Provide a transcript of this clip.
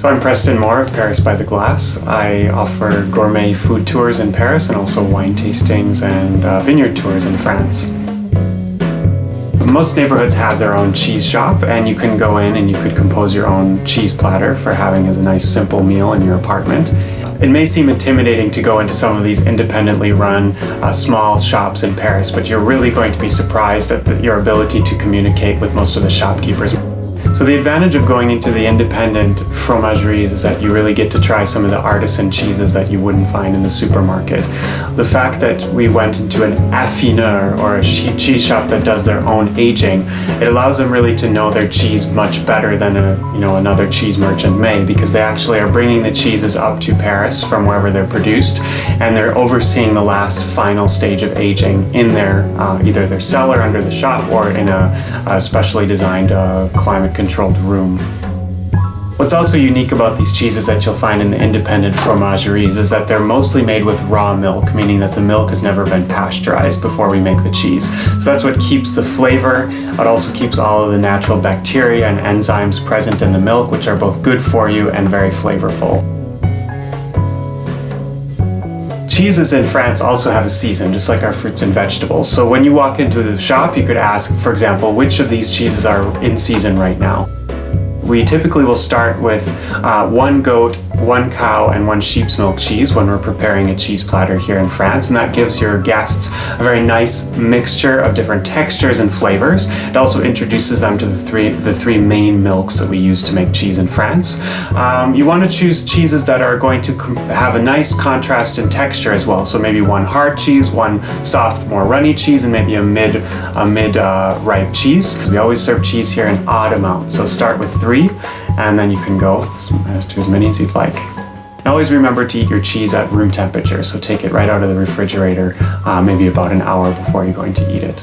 So I'm Preston Moore of Paris by the Glass. I offer gourmet food tours in Paris and also wine tastings and vineyard tours in France. Most neighborhoods have their own cheese shop, and you can go in and you could compose your own cheese platter for having as a nice simple meal in your apartment. It may seem intimidating to go into some of these independently run small shops in Paris, but you're really going to be surprised at your ability to communicate with most of the shopkeepers. So the advantage of going into the independent fromageries is that you really get to try some of the artisan cheeses that you wouldn't find in the supermarket. The fact that we went into an affineur, or a cheese shop that does their own aging, it allows them really to know their cheese much better than another cheese merchant may, because they actually are bringing the cheeses up to Paris from wherever they're produced, and they're overseeing the last final stage of aging in their either their cellar under the shop or in a specially designed climate-controlled room. What's also unique about these cheeses that you'll find in the independent fromageries is that they're mostly made with raw milk, meaning that the milk has never been pasteurized before we make the cheese. So that's what keeps the flavor. It also keeps all of the natural bacteria and enzymes present in the milk, which are both good for you and very flavorful. Cheeses in France also have a season, just like our fruits and vegetables. So when you walk into the shop, you could ask, for example, which of these cheeses are in season right now? We typically will start with one goat, one cow, and one sheep's milk cheese when we're preparing a cheese platter here in France, and that gives your guests a very nice mixture of different textures and flavors. It also introduces them to the three main milks that we use to make cheese in France. You want to choose cheeses that are going to have a nice contrast in texture as well. So maybe one hard cheese, one soft, more runny cheese, and maybe a mid-ripe cheese. We always serve cheese here in odd amounts. So start with 3, and then you can go as to as many as you'd like. And always remember to eat your cheese at room temperature, so take it right out of the refrigerator, maybe about an hour before you're going to eat it.